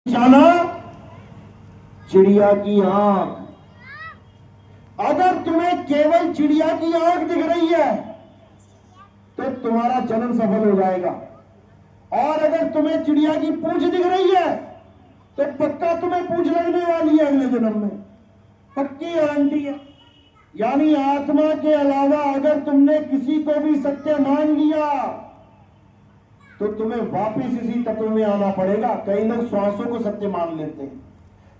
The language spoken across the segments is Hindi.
निशाना चिड़िया की आंख। अगर तुम्हें केवल चिड़िया की आंख दिख रही है तो तुम्हारा जन्म सफल हो जाएगा, और अगर तुम्हें चिड़िया की पूंछ दिख रही है तो पक्का तुम्हें पूंछ लगने वाली है अगले जन्म में, पक्की गारंटी है। यानी आत्मा के अलावा अगर तुमने किसी को भी सत्य मान लिया तो तुम्हें वापस इसी तत्व में आना पड़ेगा। कई लोग श्वासों को सत्य मान लेते हैं,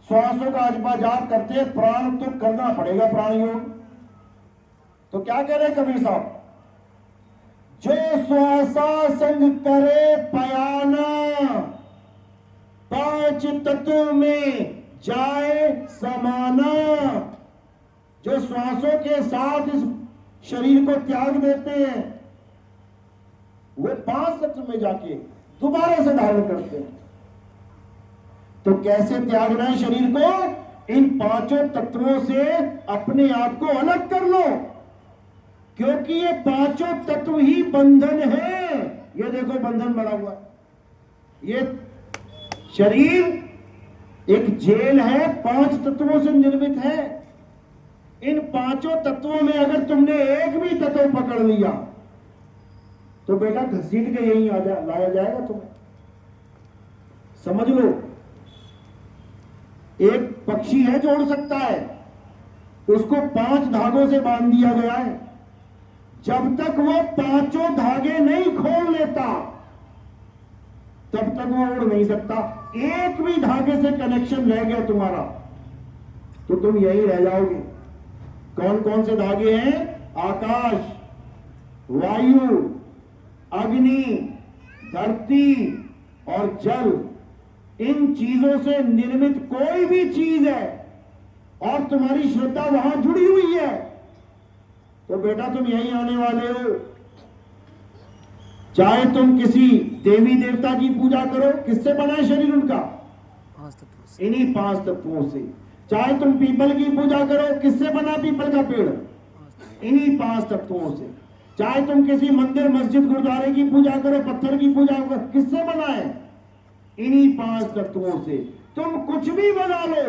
श्वासों का अजबा जाप करते हैं, प्राण तो करना पड़ेगा, प्राण योग। तो क्या कह रहे कबीर साहब, जो श्वासा संग करे पयाना, पांच तत्व में जाए समाना। जो श्वासों के साथ इस शरीर को त्याग देते हैं वे पांच तत्व में जाके दोबारा से धारण करते हैं। तो कैसे त्यागना है शरीर को? इन पांचों तत्वों से अपने आप को अलग कर लो, क्योंकि ये पांचों तत्व ही बंधन है। ये देखो बंधन बना हुआ, ये शरीर एक जेल है, पांच तत्वों से निर्मित है। इन पांचों तत्वों में अगर तुमने एक भी तत्व पकड़ लिया तो बेटा घसीट के यहीं लाया जाएगा तुम्हें। समझ लो, एक पक्षी है जो उड़ सकता है, उसको 5 धागों से बांध दिया गया है। जब तक वो पांचों धागे नहीं खोल लेता तब तक वो उड़ नहीं सकता। एक भी धागे से कनेक्शन रह गया तुम्हारा तो तुम यहीं रह जाओगे। कौन कौन से धागे हैं? आकाश, वायु, अग्नि, धरती और जल। इन चीजों से निर्मित कोई भी चीज है और तुम्हारी श्रद्धा वहां जुड़ी हुई है तो बेटा तुम यहीं आने वाले हो। चाहे तुम किसी देवी देवता की पूजा करो, किससे बना है शरीर उनका? 5 तत्वों से। इन्हीं 5 तत्वों से। चाहे तुम पीपल की पूजा करो, किससे बना पीपल का पेड़? इन्हीं 5 तत्वों से। चाहे तुम किसी मंदिर, मस्जिद, गुरुद्वारे की पूजा करो, पत्थर की पूजा करो, किससे बना है? इन्हीं 5 तत्वों से। तुम कुछ भी बना लो,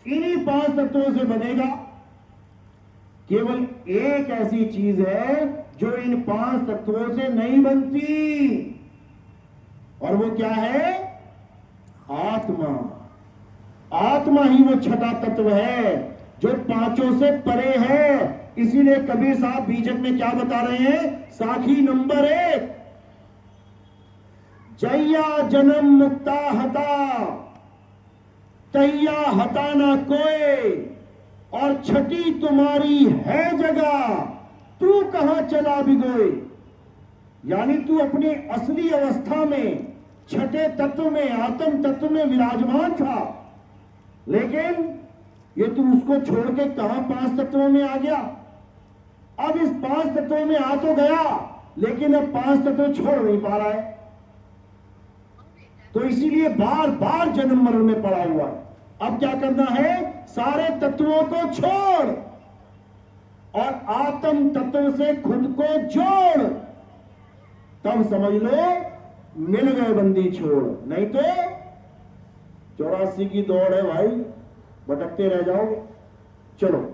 इन्हीं 5 तत्वों से बनेगा। केवल एक ऐसी चीज है जो इन 5 तत्वों से नहीं बनती, और वो क्या है? आत्मा। आत्मा ही वो छठा तत्व है जो पांचों से परे है। इसीलिए कबीर साहब बीजक में क्या बता रहे हैं? साखी नंबर 1, जैया जन्म मुक्ता हता, तैया हता ना कोई, और छठी तुम्हारी है जगह, तू कहां चला बिगोए। यानी तू अपनी असली अवस्था में छठे तत्व में, आत्म तत्व में विराजमान था, लेकिन ये तू उसको छोड़ के कहां 5 तत्वों में आ गया। अब इस 5 तत्वों में आ तो गया, लेकिन अब 5 तत्व छोड़ नहीं पा रहा है, तो इसीलिए बार बार जन्म मरण में पड़ा हुआ है। अब क्या करना है? सारे तत्वों को छोड़ और आत्म तत्व से खुद को जोड़, तब समझ लो मिल गए बंदी छोड़। नहीं तो 84 की दौड़ है भाई, भटकते रह जाओगे। चलो।